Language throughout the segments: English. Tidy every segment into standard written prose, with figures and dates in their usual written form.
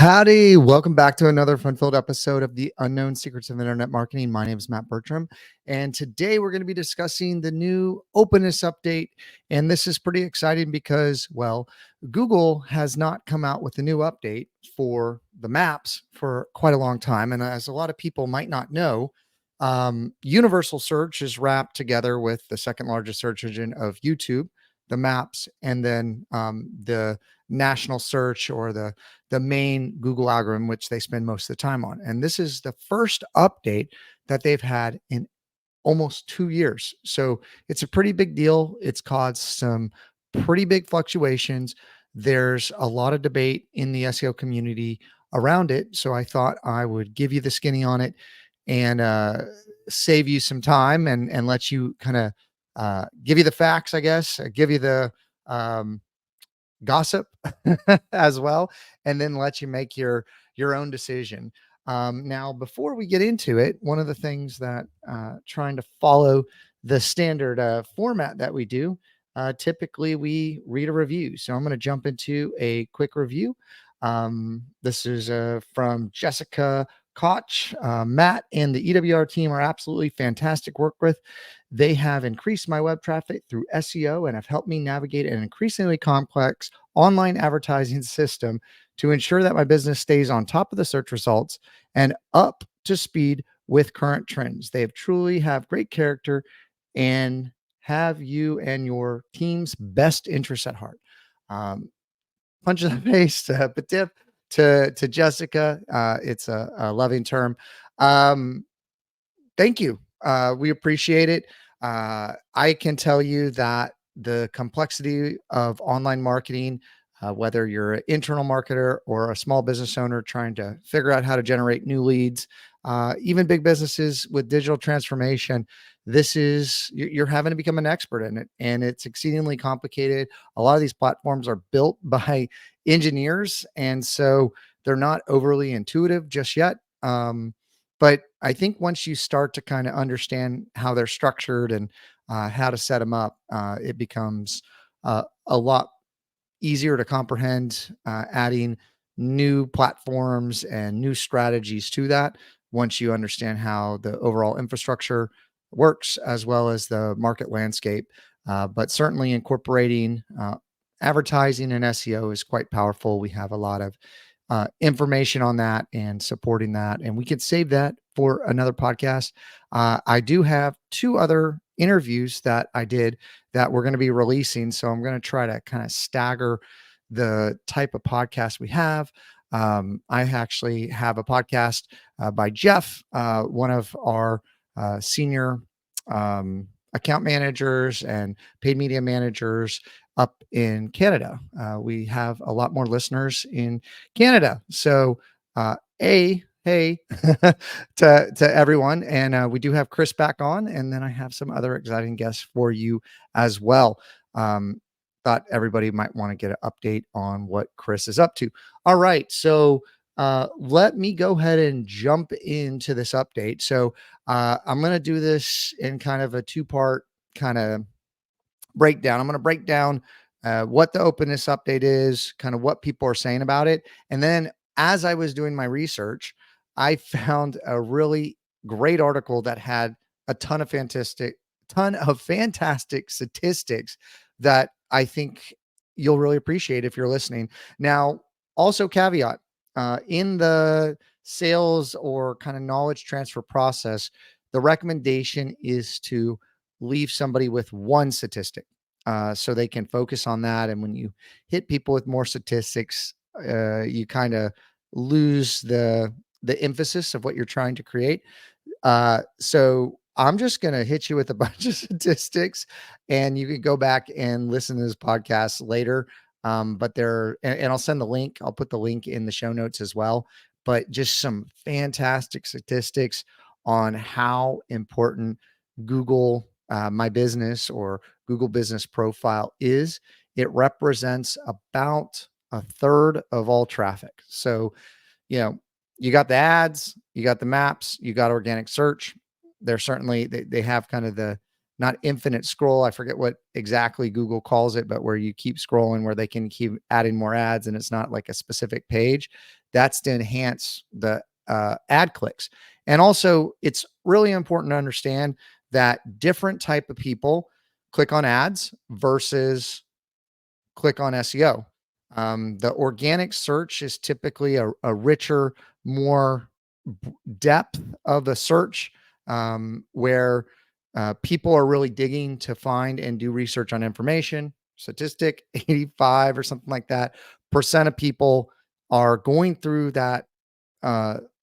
Howdy, welcome back to another fun-filled episode of the Unknown Secrets of Internet Marketing. My name is Matt Bertram, and today we're going to be discussing the new Openness update. And this is pretty exciting because, well, Google has not come out with a new update for the maps for quite a long time. And as a lot of people might not know, universal search is wrapped together with the second largest search engine of YouTube, the maps, and then the national search or the main Google algorithm, which they spend most of the time on. And this is the first update that they've had in almost 2 years. So it's a pretty big deal. It's caused some pretty big fluctuations. There's a lot of debate in the SEO community around it. So I thought I would give you the skinny on it and save you some time and let you kind of give you the facts, I guess, give you the gossip as well, and then let you make your own decision. Now, before we get into it, one of the things that trying to follow the standard format that we do, typically we read a review. So I'm going to jump into a quick review. This is from Jessica Koch. Matt and the EWR team are absolutely fantastic to work with. They have increased my web traffic through SEO and have helped me navigate an increasingly complex online advertising system to ensure that my business stays on top of the search results and up to speed with current trends. They truly have great character and have you and your team's best interests at heart. Punch in the face, but tip to Jessica. It's a loving term. Thank you. We appreciate it. I can tell you that the complexity of online marketing, whether you're an internal marketer or a small business owner trying to figure out how to generate new leads, even big businesses with digital transformation, you're having to become an expert in it, and it's exceedingly complicated. A lot of these platforms are built by engineers, and so they're not overly intuitive just yet. But I think once you start to kind of understand how they're structured and how to set them up, it becomes a lot easier to comprehend, adding new platforms and new strategies to that once you understand how the overall infrastructure works as well as the market landscape. But certainly incorporating advertising and SEO is quite powerful. We have a lot of information on that and supporting that, and we could save that for another podcast. I do have two other interviews that I did that we're going to be releasing, so I'm going to try to kind of stagger the type of podcast we have. I actually have a podcast by Jeff, one of our senior account managers and paid media managers up in Canada. We have a lot more listeners in Canada. So, hey to everyone. And we do have Chris back on, and then I have some other exciting guests for you as well. Thought everybody might want to get an update on what Chris is up to. All right. So let me go ahead and jump into this update. So I'm going to do this in kind of a two-part kind of breakdown. I'm going to break down what the openness update is, kind of what people are saying about it. And then as I was doing my research, I found a really great article that had a ton of fantastic statistics that I think you'll really appreciate if you're listening. Now, also caveat, in the sales or kind of knowledge transfer process, the recommendation is to leave somebody with one statistic so they can focus on that. And when you hit people with more statistics, you kind of lose the emphasis of what you're trying to create. So I'm just going to hit you with a bunch of statistics, and you can go back and listen to this podcast later. But and I'll send the link. I'll put the link in the show notes as well. But just some fantastic statistics on how important Google My Business or Google Business Profile is. It represents about a third of all traffic. So, you got the ads, you got the maps, you got organic search. They're certainly, they have kind of the not infinite scroll. I forget what exactly Google calls it, but where you keep scrolling, where they can keep adding more ads and it's not like a specific page. That's to enhance the ad clicks. And also, it's really important to understand that different type of people click on ads versus click on SEO. The organic search is typically a richer, more depth of the search, where people are really digging to find and do research on information. Statistic 85 or something like that percent of people are going through that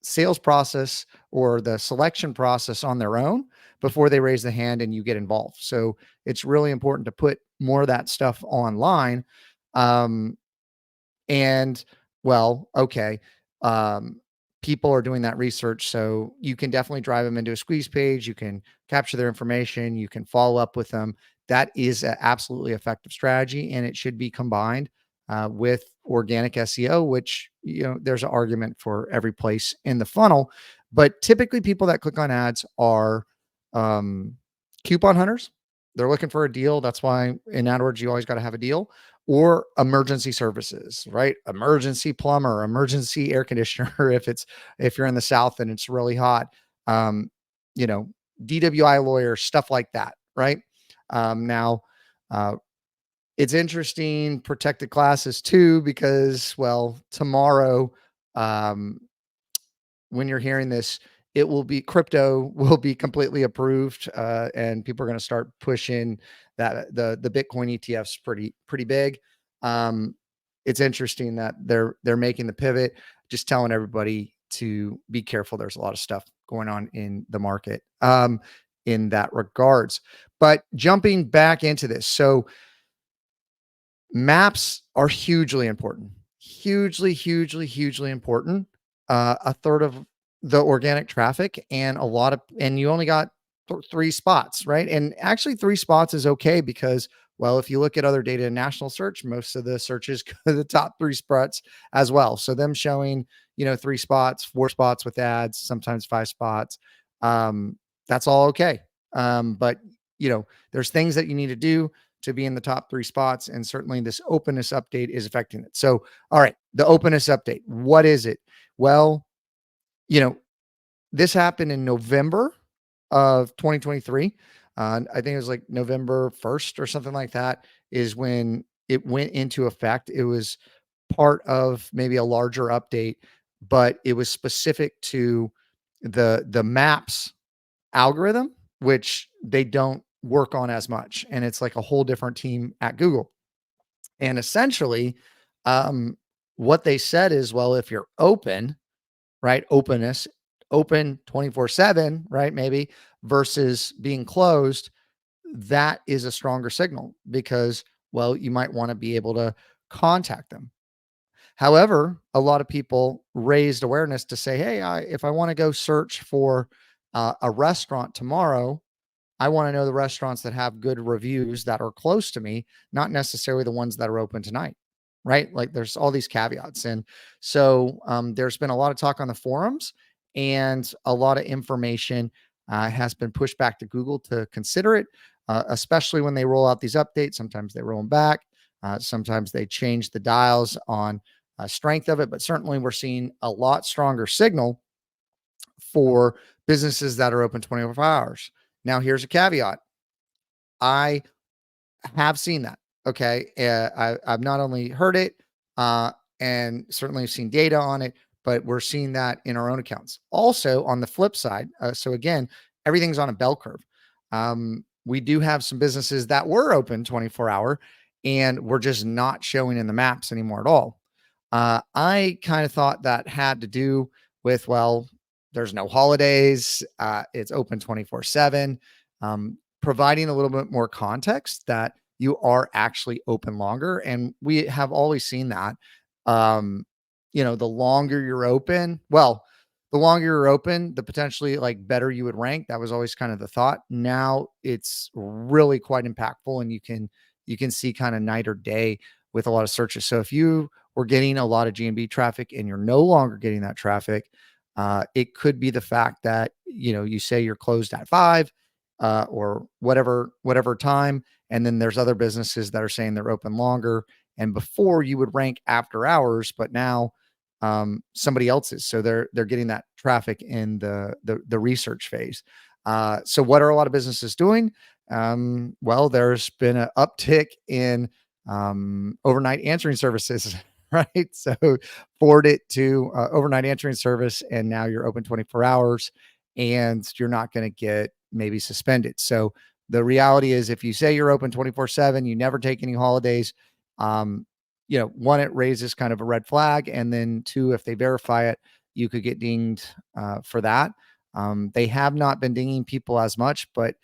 sales process or the selection process on their own before they raise the hand and you get involved. So it's really important to put more of that stuff online. Um, and well, okay. Um, People are doing that research. So you can definitely drive them into a squeeze page. You can capture their information. You can follow up with them. That is an absolutely effective strategy. And it should be combined with organic SEO, which, there's an argument for every place in the funnel. But typically people that click on ads are um, coupon hunters. They're looking for a deal. That's why in AdWords, you always got to have a deal, or emergency services, right? Emergency plumber, emergency air conditioner. If you're in the South and it's really hot, um, you know, DWI lawyer, stuff like that, right? Now, it's interesting, protected classes too, because, well, tomorrow, um, when you're hearing this, it will be crypto will be completely approved, and people are going to start pushing that the Bitcoin ETFs pretty big. Um, it's interesting that they're making the pivot, just telling everybody to be careful. There's a lot of stuff going on in the market in that regards. But jumping back into this, so maps are hugely important. Hugely, hugely, hugely important. A third of the organic traffic and you only got three spots, right? And actually, three spots is okay because, well, if you look at other data in national search, most of the searches go to the top three spots as well. So them showing, three spots, four spots with ads, sometimes five spots. That's all okay. But there's things that you need to do to be in the top three spots. And certainly this openness update is affecting it. So, all right, the openness update, what is it? Well, you know, this happened in November of 2023. I think it was like November 1st or something like that is when it went into effect. It was part of maybe a larger update, but it was specific to the maps algorithm, which they don't work on as much. And it's like a whole different team at Google. And essentially, um, what they said is, well, if you're open, right? Openness, open 24/7, right? Maybe versus being closed, that is a stronger signal because, well, you might want to be able to contact them. However, a lot of people raised awareness to say, hey, if I want to go search for a restaurant tomorrow, I want to know the restaurants that have good reviews that are close to me, not necessarily the ones that are open tonight, right? Like there's all these caveats. And so there's been a lot of talk on the forums and a lot of information has been pushed back to Google to consider it, especially when they roll out these updates. Sometimes they roll them back. Sometimes they change the dials on strength of it, but certainly we're seeing a lot stronger signal for businesses that are open 24 hours. Now, here's a caveat. I have seen that. Okay. I've not only heard it and certainly seen data on it, but we're seeing that in our own accounts. Also, on the flip side, so again, everything's on a bell curve. We do have some businesses that were open 24-hour and we're just not showing in the maps anymore at all. I kind of thought that had to do with, well, there's no holidays. It's open 24/7, providing a little bit more context that you are actually open longer. And we have always seen that. Um, the longer you're open, the longer you're open, the potentially like better you would rank. That was always kind of the thought. Now it's really quite impactful, and you can see kind of night or day with a lot of searches. So if you were getting a lot of GMB traffic and you're no longer getting that traffic, it could be the fact that, you say you're closed at 5. or whatever time. And then there's other businesses that are saying they're open longer. And before you would rank after hours, but now somebody else is. So they're getting that traffic in the research phase. So what are a lot of businesses doing? Well, there's been an uptick in overnight answering services, right? So forward it to overnight answering service, and now you're open 24 hours, and you're not going to get maybe suspended. So the reality is, if you say you're open 24/7, you never take any holidays. Um, one, it raises kind of a red flag, and then two, if they verify it, you could get dinged for that. They have not been dinging people as much, but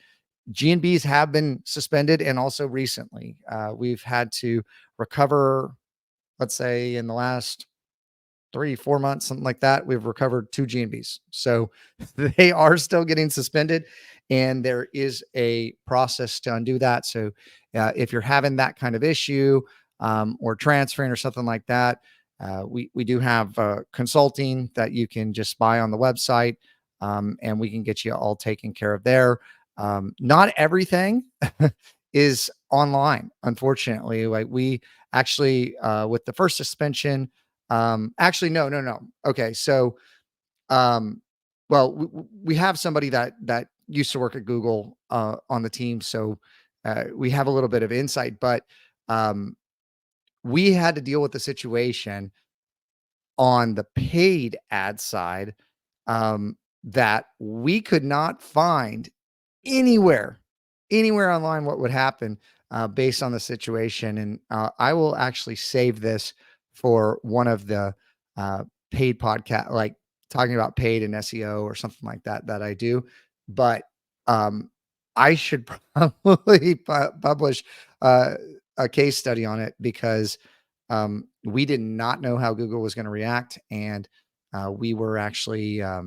G&Bs have been suspended, and also recently we've had to recover. Let's say in the last 3, 4 months, something like that, we've recovered 2 G&Bs. So they are still getting suspended, and there is a process to undo that. So if you're having that kind of issue or transferring or something like that, we do have consulting that you can just buy on the website, and we can get you all taken care of there. Not everything is online, unfortunately. Like we actually, with the first suspension, actually, no. Okay. So, um, well, we have somebody that used to work at Google, on the team. So, we have a little bit of insight, but, um, we had to deal with the situation on the paid ad side, that we could not find anywhere, anywhere online what would happen based on the situation. And I will actually save this for one of the paid podcast, like talking about paid and SEO or something like that I do. But um, I should probably publish uh, a case study on it, because we did not know how Google was going to react, and we were actually uh,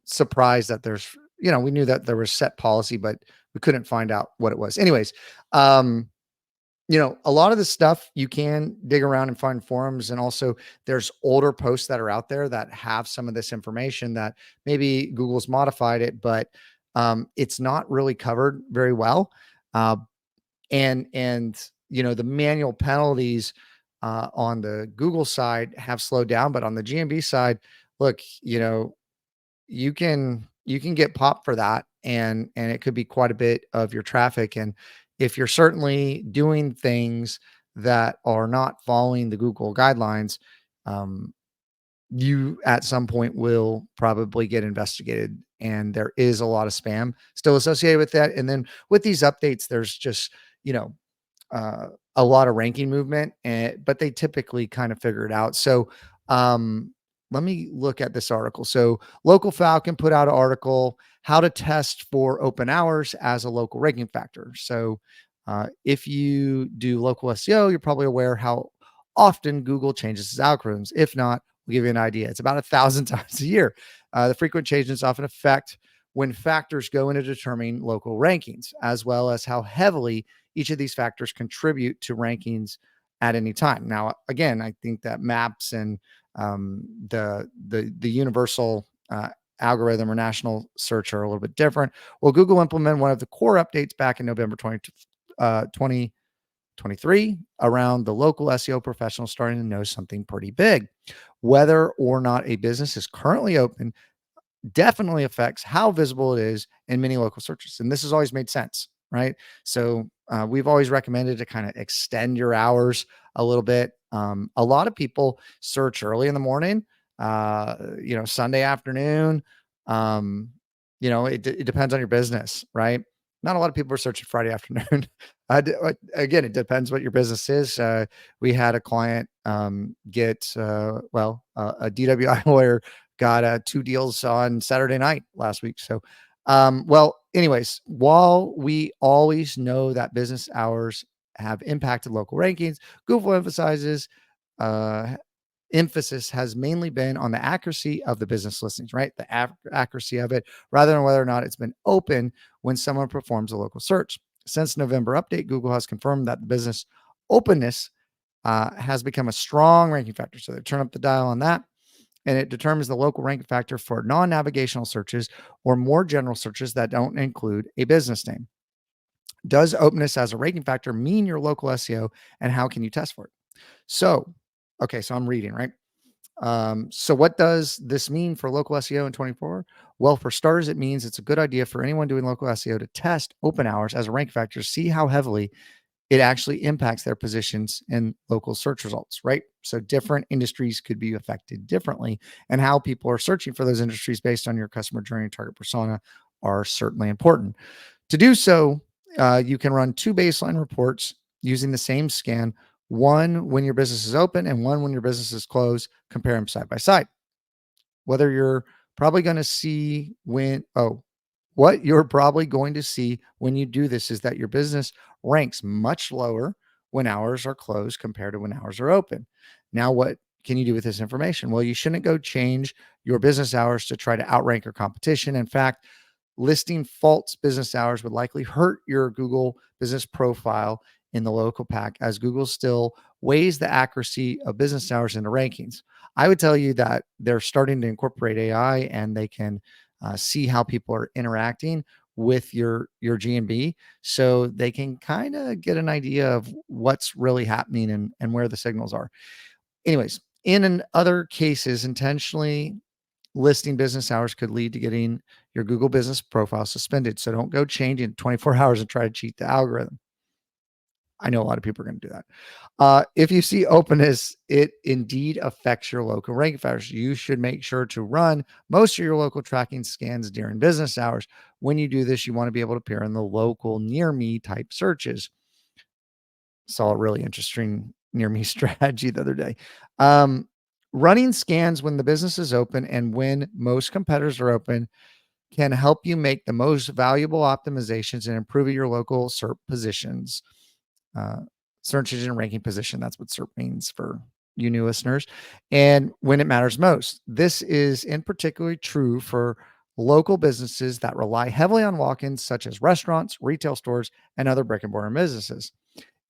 surprised that we knew that there was set policy, but we couldn't find out what it was. Anyways, um, a lot of this stuff you can dig around and find forums, and also there's older posts that are out there that have some of this information that maybe Google's modified it, but it's not really covered very well. Uh, and the manual penalties on the Google side have slowed down, but on the GMB side, look, you can get popped for that, and it could be quite a bit of your traffic. And if you're certainly doing things that are not following the Google guidelines, um, you at some point will probably get investigated, and there is a lot of spam still associated with that. And then with these updates, there's just you know uh, a lot of ranking movement, but they typically kind of figure it out. So let me look at this article. So Local Falcon put out an article, how to test for open hours as a local ranking factor. So if you do local SEO, you're probably aware how often Google changes its algorithms. If not, we'll give you an idea. It's about 1,000 times a year. The frequent changes often affect when factors go into determining local rankings, as well as how heavily each of these factors contribute to rankings at any time. Now, again, I think that maps and the universal algorithm or national search are a little bit different. Well, Google implemented one of the core updates back in November 2023 around the local SEO professionals starting to know something pretty big. Whether or not a business is currently open definitely affects how visible it is in many local searches. And this has always made sense, right? So we've always recommended to kind of extend your hours a little bit. A lot of people search early in the morning, Sunday afternoon. Um, it depends on your business, right? Not a lot of people are searching Friday afternoon. Again, it depends what your business is. We had a client get, a DWI lawyer got 2 deals on Saturday night last week. So, anyways, while we always know that business hours have impacted local rankings, Google uh, emphasis has mainly been on the accuracy of the business listings, right? The accuracy of it, rather than whether or not it's been open when someone performs a local search. Since November update, Google has confirmed that the business openness has become a strong ranking factor. So they turn up the dial on that. and it determines the local ranking factor for non-navigational searches or more general searches that don't include a business name. Does openness as a ranking factor mean your local SEO, and how can you test for it? So, okay, so I'm reading, right? So what does this mean for local SEO in 24? Well, for starters, it means it's a good idea for anyone doing local SEO to test open hours as a rank factor, see how heavily it actually impacts their positions in local search results, right? So different industries could be affected differently, and how people are searching for those industries based on your customer journey and target persona are certainly important. To do so, you can run two baseline reports using the same scan, one when your business is open and one when your business is closed. Compare them side by side. Whether you're probably going to see when, oh, what you're probably going to see when you do this is that your business ranks much lower when hours are closed compared to when hours are open. Now, what can you do with this information? Well, you shouldn't go change your business hours to try to outrank your competition. In fact, listing false business hours would likely hurt your Google business profile in the local pack, as Google still weighs the accuracy of business hours into rankings. I would tell you that they're starting to incorporate AI, and they can see how people are interacting with your GMB, so they can kind of get an idea of what's really happening, and where the signals are. Anyways, in other cases, intentionally listing business hours could lead to getting your Google business profile suspended. So don't go change in 24 hours and try to cheat the algorithm. I know a lot of people are going to do that. If you see openness, it indeed affects your local ranking factors. You should make sure to run most of your local tracking scans during business hours. When you do this, you want to be able to appear in the local near me type searches. Saw a really interesting near me strategy the other day. Um, Running scans when the business is open and when most competitors are open can help you make the most valuable optimizations and improving your local SERP positions. Uh, Search engine ranking position. That's what SERP means for you new listeners. And when it matters most, this is in particularly true for local businesses that rely heavily on walk-ins, such as restaurants, retail stores, and other brick and mortar businesses.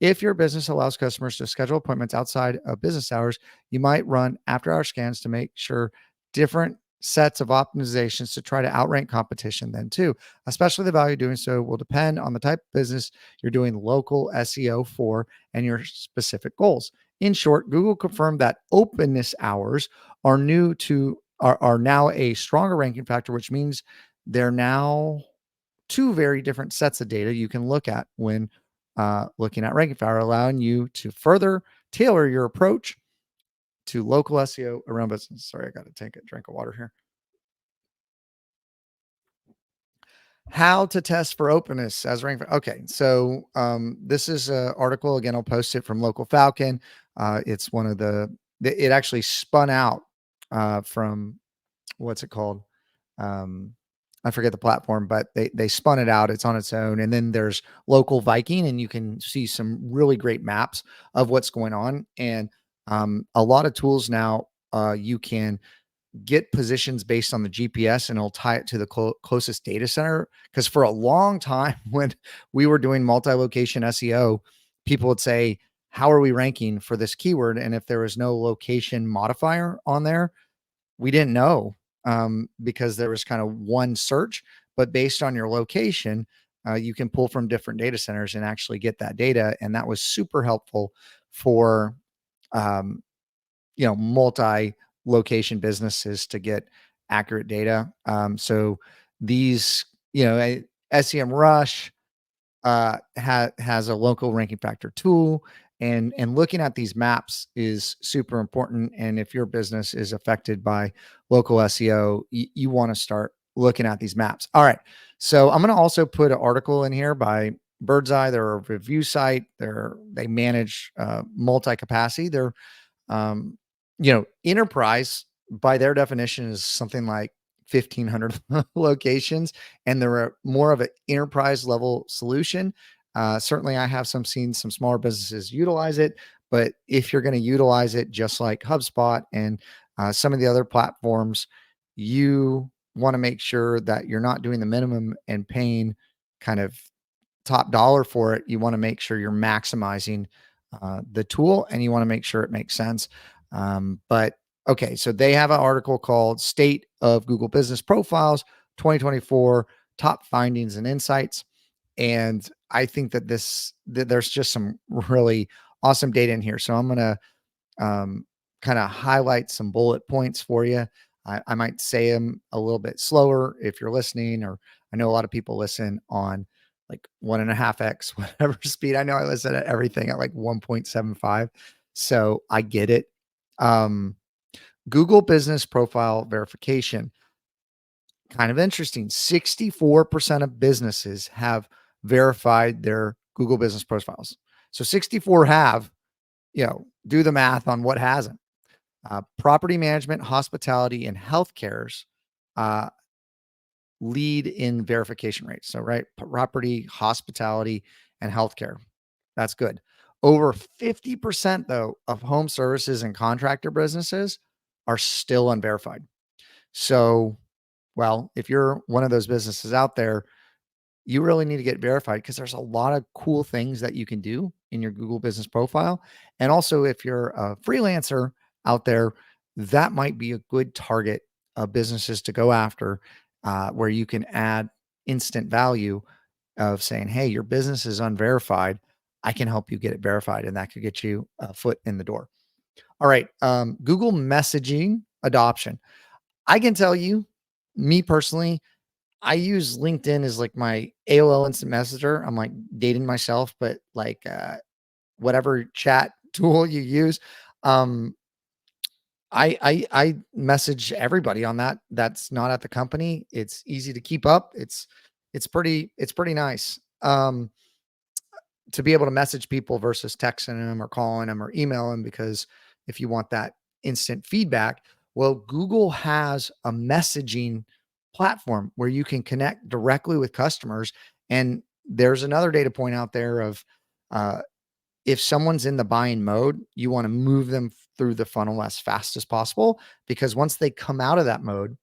If your business allows customers to schedule appointments outside of business hours, you might run after hour scans to make sure different sets of optimizations to try to outrank competition then too. Especially the value of doing so will depend on the type of business you're doing local SEO for and your specific goals. In short, Google confirmed that openness hours are now a stronger ranking factor, which means they're now two very different sets of data you can look at when looking at ranking factor, allowing you to further tailor your approach to local SEO around business. Sorry, I got to take a drink of water here. How to test for openness as rank. Okay, so this is an article again. I'll post it from Local Falcon. It's one of it actually spun out from what's it called? I forget the platform, but they spun it out. It's on its own. And then there's Local Viking, and you can see some really great maps of what's going on. And a lot of tools now, you can get positions based on the GPS, and it'll tie it to the closest data center. Because for a long time, when we were doing multi-location SEO, people would say, how are we ranking for this keyword? And if there was no location modifier on there, we didn't know, because there was kind of one search. But based on your location, you can pull from different data centers and actually get that data. And that was super helpful for um, multi location businesses to get accurate data. So these, SEM Rush has a local ranking factor tool, and looking at these maps is super important. And if your business is affected by local SEO, you want to start looking at these maps. All right. So I'm going to also put an article in here by Birdseye. They're a review site. They manage multi-capacity. They're enterprise by their definition is something like 1,500 locations, and they're more of an enterprise level solution. Certainly, I have seen some smaller businesses utilize it, but if you're going to utilize it, just like HubSpot and some of the other platforms, you want to make sure that you're not doing the minimum and paying kind of top dollar for it. You want to make sure you're maximizing the tool, and you want to make sure it makes sense. But Okay, so they have an article called State of Google Business Profiles 2024 Top Findings and Insights. And I think that there's just some really awesome data in here. So I'm going to kind of highlight some bullet points for you. I might say them a little bit slower if you're listening, or I know a lot of people listen on like 1.5x, whatever speed. I know I listen to everything at like 1.75. So I get it. Um, Google Business Profile Verification, kind of interesting. 64% of businesses have verified their Google Business profiles. So 64 have, do the math on what hasn't. Property management, hospitality, and healthcare's uh, lead in verification rates. So, right, property, hospitality, and healthcare. That's good. Over 50%, though, of home services and contractor businesses are still unverified. So, well, if you're one of those businesses out there, you really need to get verified because there's a lot of cool things that you can do in your Google business profile. And also, if you're a freelancer out there, that might be a good target of businesses to go after, where you can add instant value of saying, hey, your business is unverified. I can help you get it verified. And that could get you a foot in the door. All right. Google messaging adoption. I can tell you, me personally, I use LinkedIn as like my AOL instant messenger. I'm like dating myself, but like whatever chat tool you use. Um, I message everybody on that. That's not at the company. It's easy to keep up. It's pretty nice. To be able to message people versus texting them or calling them or emailing, because if you want that instant feedback, well, Google has a messaging platform where you can connect directly with customers. And there's another data point out there of uh, if someone's in the buying mode, you want to move them through the funnel as fast as possible, because once they come out of that mode,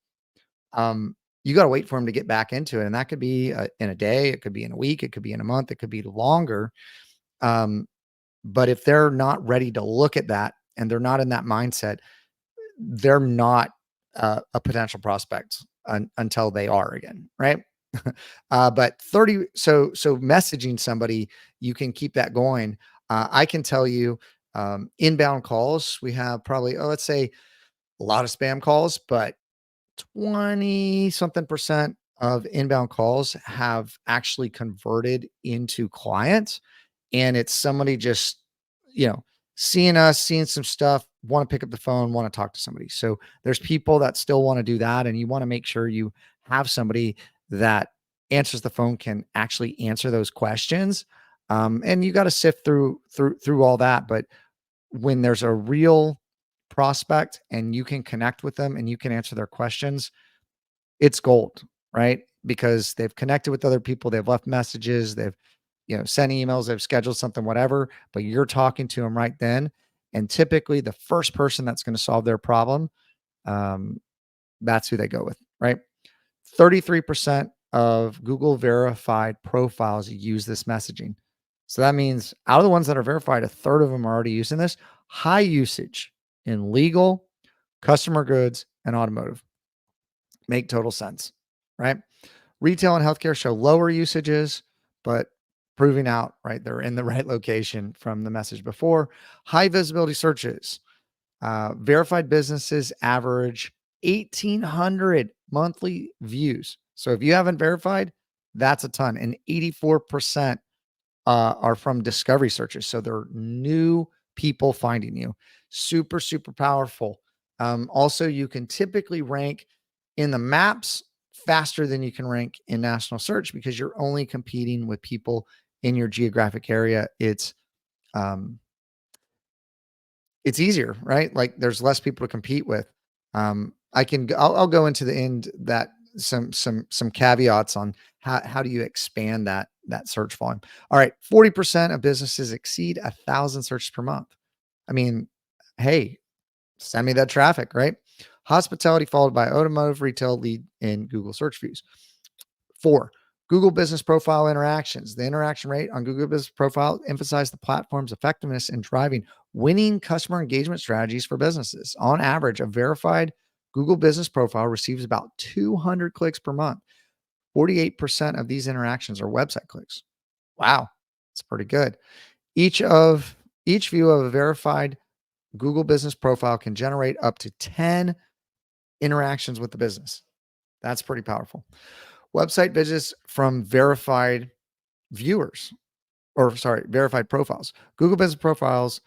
you got to wait for them to get back into it. And that could be in a day, it could be in a week, it could be in a month, it could be longer. um, but if they're not ready to look at that and they're not in that mindset, they're not a potential prospect until they are again, right? But 30, so messaging somebody, you can keep that going. I can tell you, inbound calls, we have probably, let's say a lot of spam calls, but 20 something percent of inbound calls have actually converted into clients. And it's somebody just, you know, seeing us, seeing some stuff, want to pick up the phone, want to talk to somebody. So there's people that still want to do that. And you want to make sure you have somebody that answers the phone, can actually answer those questions. And you got to sift through all that. But when there's a real prospect and you can connect with them and you can answer their questions, it's gold, right? Because they've connected with other people, they've left messages, they've, sent emails, they've scheduled something, whatever, but you're talking to them right then. And typically the first person that's going to solve their problem, um, that's who they go with, right? 33% of Google verified profiles use this messaging. So that means out of the ones that are verified, a third of them are already using this. High usage in legal, customer goods, and automotive. Make total sense, right? Retail and healthcare show lower usages, but proving out, right, they're in the right location from the message before. High visibility searches. Verified businesses average 1,800 monthly views. So if you haven't verified, that's a ton. And 84% are from discovery searches. So they're new people finding you. Super, super powerful. Also, you can typically rank in the maps faster than you can rank in national search because you're only competing with people in your geographic area. Um, it's easier, right? Like there's less people to compete with. I'll go into the end that some caveats on how do you expand that search volume. All right, 40% of businesses exceed 1,000 searches per month. I mean, hey, send me that traffic, right? Hospitality followed by automotive, retail lead in Google search views. 4, Google Business Profile interactions. The interaction rate on Google Business Profile emphasized the platform's effectiveness in driving winning customer engagement strategies for businesses. On average, a verified Google Business Profile receives about 200 clicks per month. 48% of these interactions are website clicks. Wow, that's pretty good. Each of each view of a verified Google Business Profile can generate up to 10 interactions with the business. That's pretty powerful. Website visits from verified viewers, or sorry, verified profiles. Google Business Profiles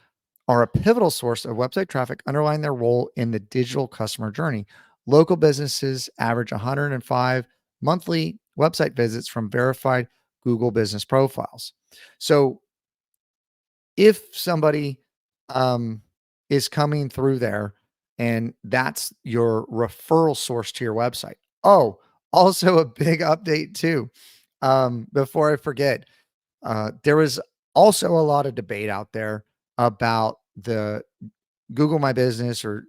are a pivotal source of website traffic, underlying their role in the digital customer journey. Local businesses average 105 monthly website visits from verified Google Business Profiles. So if somebody um, is coming through there and that's your referral source to your website. Oh, also a big update too. Before I forget, there was also a lot of debate out there about the Google My Business or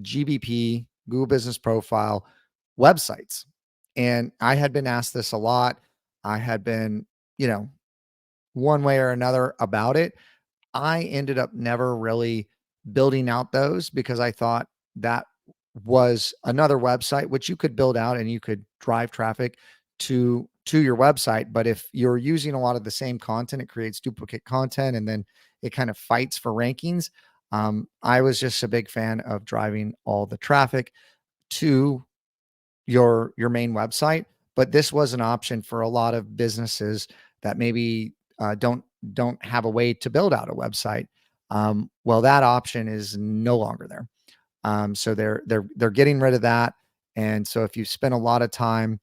GBP, Google Business Profile websites. And I had been asked this a lot. I had been, you know, one way or another about it. I ended up never really building out those because I thought that was another website which you could build out and you could drive traffic to your website. But if you're using a lot of the same content, it creates duplicate content and then it kind of fights for rankings. I was just a big fan of driving all the traffic to your main website, but this was an option for a lot of businesses that maybe don't have a way to build out a website. Well, that option is no longer there. So they're getting rid of that. And so if you spend a lot of time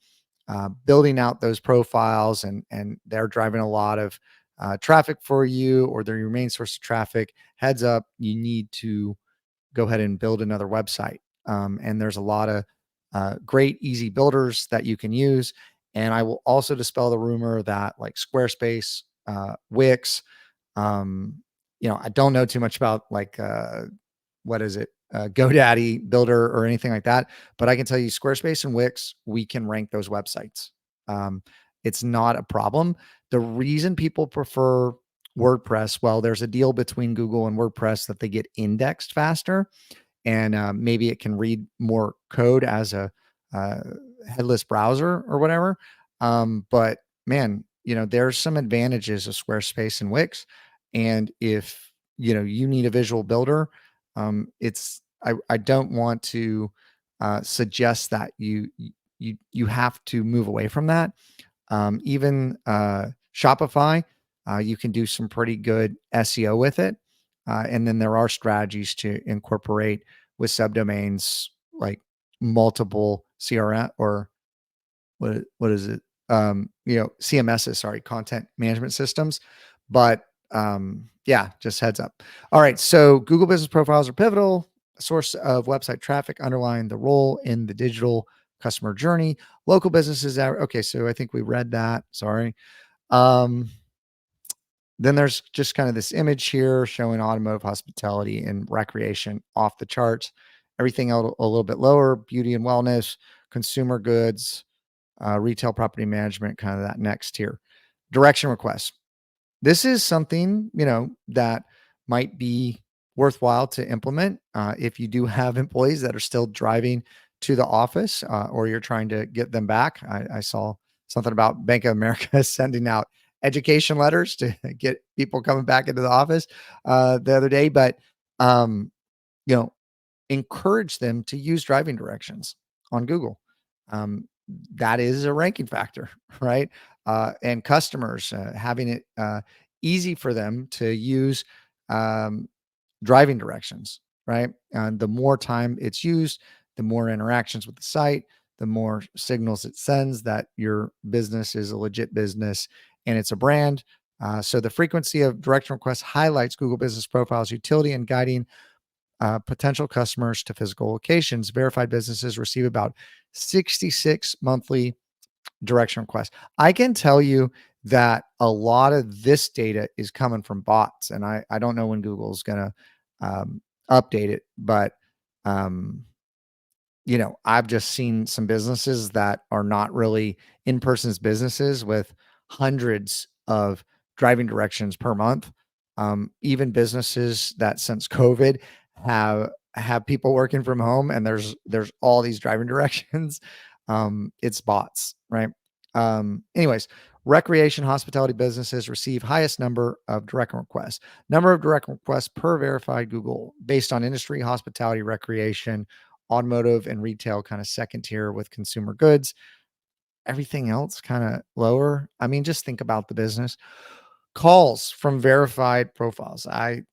building out those profiles and they're driving a lot of traffic for you, or they're your main source of traffic, heads up, you need to go ahead and build another website. And there's a lot of great, easy builders that you can use. And I will also dispel the rumor that like Squarespace, Wix, I don't know too much about like, what is it? GoDaddy Builder or anything like that. But I can tell you Squarespace and Wix, we can rank those websites. Um, it's not a problem. The reason people prefer WordPress, well, there's a deal between Google and WordPress that they get indexed faster and maybe it can read more code as a uh, headless browser or whatever. But man, there's some advantages of Squarespace and Wix. And if you need a visual builder, I don't want to suggest that you have to move away from that. Even Shopify, you can do some pretty good SEO with it. And then there are strategies to incorporate with subdomains like multiple CRM or what is it? CMSs, sorry, content management systems. But yeah, just heads up. All right. So Google Business Profiles are pivotal source of website traffic, underlying the role in the digital customer journey. Local businesses are okay. So I think we read that. Sorry. Um, then there's just kind of this image here showing automotive, hospitality, and recreation off the charts. Everything a little bit lower, beauty and wellness, consumer goods, retail property management, kind of that next tier. Direction requests. This is something, that might be worthwhile to implement if you do have employees that are still driving to the office or you're trying to get them back. I saw something about Bank of America sending out education letters to get people coming back into the office the other day, but um, you know, encourage them to use driving directions on Google. Um, that is a ranking factor, right? And customers having it easy for them to use um, driving directions, right? And the more time it's used, the more interactions with the site, the more signals it sends that your business is a legit business and it's a brand. So the frequency of direction requests highlights Google Business Profile's utility in guiding potential customers to physical locations. Verified businesses receive about 66 monthly direction requests. I can tell you that a lot of this data is coming from bots, and I don't know when Google's going to update it, but um, I've just seen some businesses that are not really in-person businesses with hundreds of driving directions per month. Even businesses that since COVID have people working from home, and there's all these driving directions. It's bots, right? Anyways, recreation hospitality businesses receive highest number of direct requests. Number of direct requests per verified Google based on industry, hospitality, recreation, automotive, and retail kind of second tier with consumer goods. Everything else kind of lower. I mean, just think about the business. Calls from verified profiles. I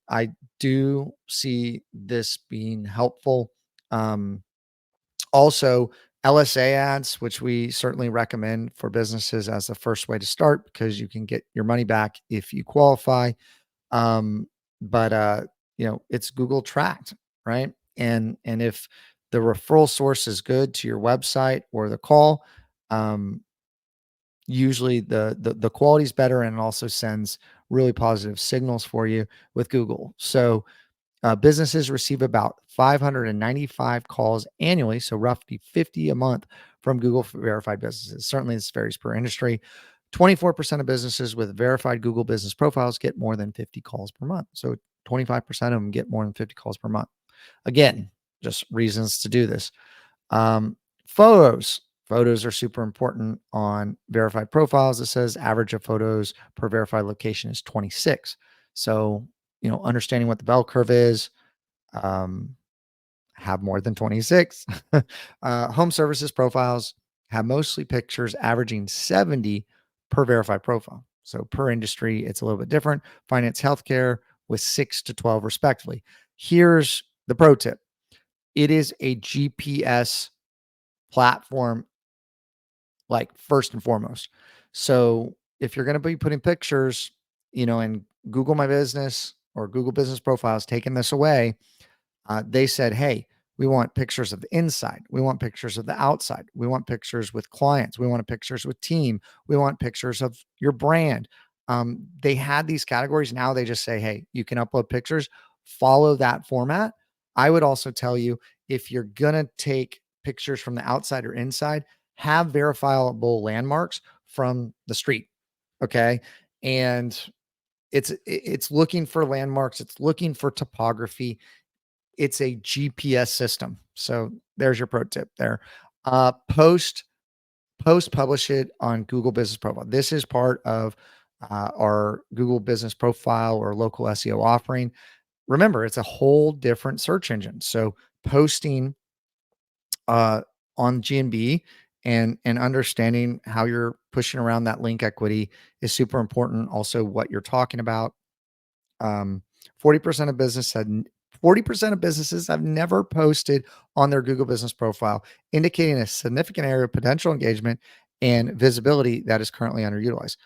do see this being helpful. Um, Also, LSA ads, which we certainly recommend for businesses as the first way to start because you can get your money back if you qualify. Um, but it's Google tracked, right? And if the referral source is good to your website or the call, um, usually the quality is better and it also sends really positive signals for you with Google. So businesses receive about 595 calls annually, so roughly 50 a month from Google verified businesses. Certainly, this varies per industry. 24% of businesses with verified Google business profiles get more than 50 calls per month. So 25% of them get more than 50 calls per month. Again, just reasons to do this. Um, photos. Photos are super important on verified profiles. It says average of photos per verified location is 26. So, understanding what the bell curve is, um, have more than 26. Home services profiles have mostly pictures averaging 70 per verified profile. So per industry, it's a little bit different. Finance, healthcare with 6 to 12 respectively. Here's the pro tip. It is a GPS platform, like first and foremost. So if you're going to be putting pictures, in Google My Business or Google Business Profiles, taking this away, they said, hey, we want pictures of the inside. We want pictures of the outside. We want pictures with clients. We want pictures with team. We want pictures of your brand. They had these categories. Now they just say, hey, you can upload pictures, follow that format. I would also tell you, if you're going to take pictures from the outside or inside, have verifiable landmarks from the street. Okay. And it's looking for landmarks. It's looking for topography. It's a GPS system. So there's your pro tip there. Post publish it on Google Business Profile. This is part of our Google Business Profile or local SEO offering. Remember, it's a whole different search engine. So posting uh, on GNB and understanding how you're pushing around that link equity is super important. Also, what you're talking about. Um, 40% of 40% of businesses have never posted on their Google Business Profile, indicating a significant area of potential engagement and visibility that is currently underutilized.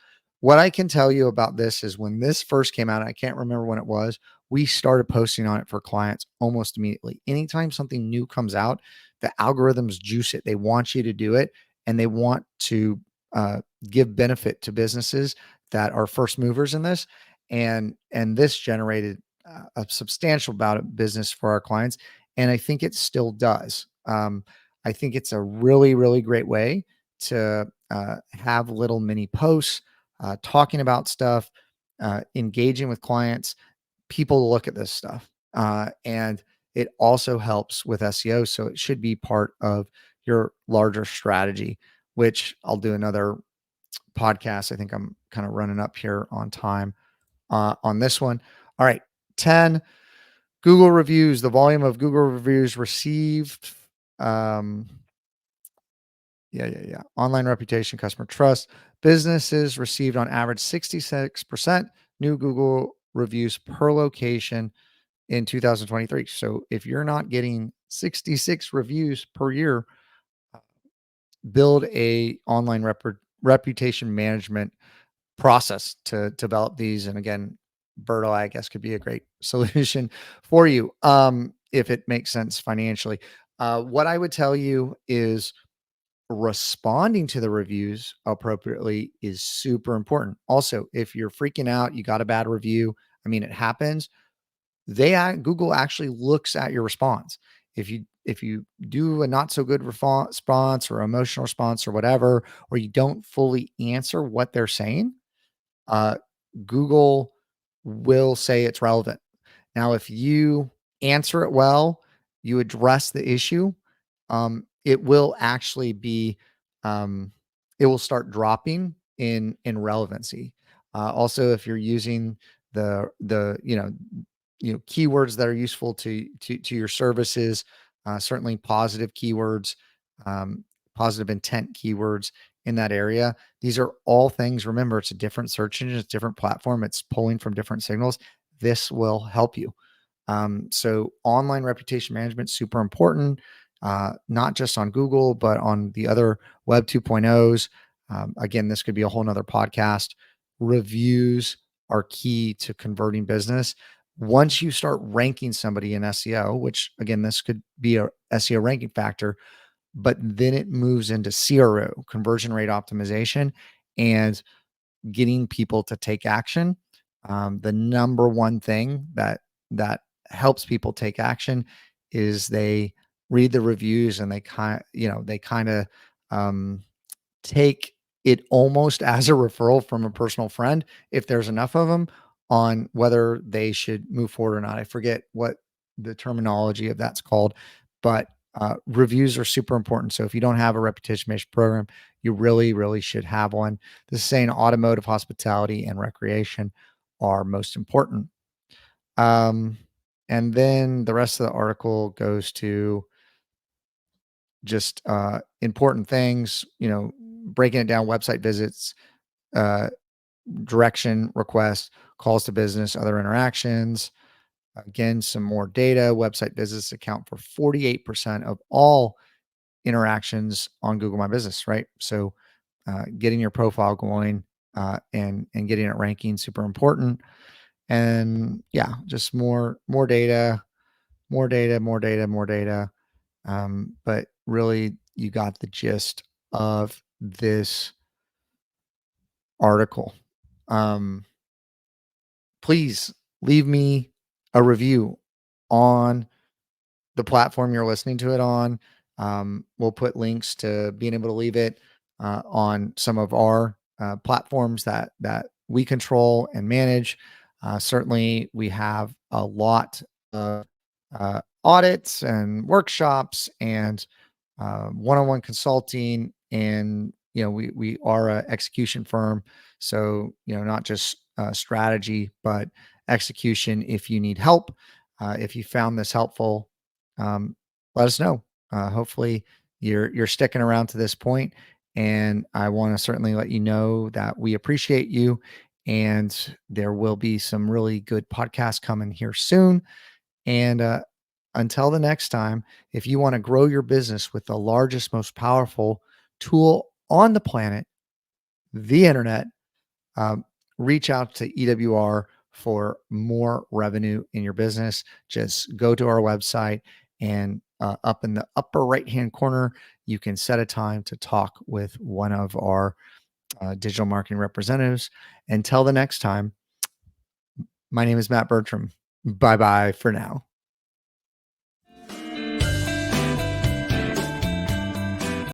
What I can tell you about this is when this first came out, I can't remember when it was, we started posting on it for clients almost immediately. Anytime something new comes out, the algorithms juice it. They want you to do it, and they want to give benefit to businesses that are first movers in this. And this generated a substantial amount of business for our clients, and I think it still does. I think it's a really, really great way to have little mini posts talking about stuff, engaging with clients, people to look at this stuff. And it also helps with SEO. So it should be part of your larger strategy, which I'll do another podcast. I think I'm kind of running up here on time on this one. All right. 10, Google reviews, the volume of Google reviews received. Um, yeah. Online reputation, customer trust. Businesses received on average 66% new Google reviews per location in 2023. So if you're not getting 66 reviews per year, build a online reputation management process to develop these. And again, Berto, I guess, could be a great solution for you if it makes sense financially. What I would tell you is responding to the reviews appropriately is super important. Also, if you're freaking out, you got a bad review, I mean, it happens. Google actually looks at your response. If you if you do a not so good response or emotional response or whatever, or you don't fully answer what they're saying, uh, Google will say it's relevant. Now, if you answer it well, you address the issue, it will actually be, um, it will start dropping in relevancy. Also, if you're using the keywords that are useful to your services, certainly positive keywords, um, positive intent keywords in that area. These are all things. Remember, it's a different search engine, it's a different platform. It's pulling from different signals. This will help you. So online reputation management super important, not just on Google, but on the other Web 2.0s. Again, this could be a whole nother podcast. Reviews are key to converting business. Once you start ranking somebody in SEO, which again, this could be a SEO ranking factor, but then it moves into CRO, conversion rate optimization, and getting people to take action. The number one thing that helps people take action is they read the reviews and they kind of um, take it almost as a referral from a personal friend, if there's enough of them, on whether they should move forward or not. I forget what the terminology of that's called, but reviews are super important. So if you don't have a reputation management program, you really, really should have one. This is saying automotive, hospitality, and recreation are most important. Um, and then the rest of the article goes to just important things, breaking it down: website visits, uh, direction requests, calls to business, other interactions. Again, some more data. Website visits account for 48% of all interactions on Google My Business, right? So, getting your profile going, and getting it ranking super important. And yeah, just more data, more data, more data, more data. But really, you got the gist of this article. Um, Please leave me a review on the platform you're listening to it on. We'll put links to being able to leave it on some of our platforms that we control and manage. Certainly, we have a lot of audits and workshops and one-on-one consulting, and we are a execution firm, so not just strategy but execution. If you need help, if you found this helpful, um, let us know. Hopefully you're sticking around to this point, and I want to certainly let you know that we appreciate you, and there will be some really good podcasts coming here soon. And until the next time, if you want to grow your business with the largest, most powerful tool on the planet, the internet, um, reach out to EWR for more revenue in your business. Just go to our website, and up in the upper right hand corner, you can set a time to talk with one of our digital marketing representatives. Until the next time, my name is Matt Bertram. Bye bye for now.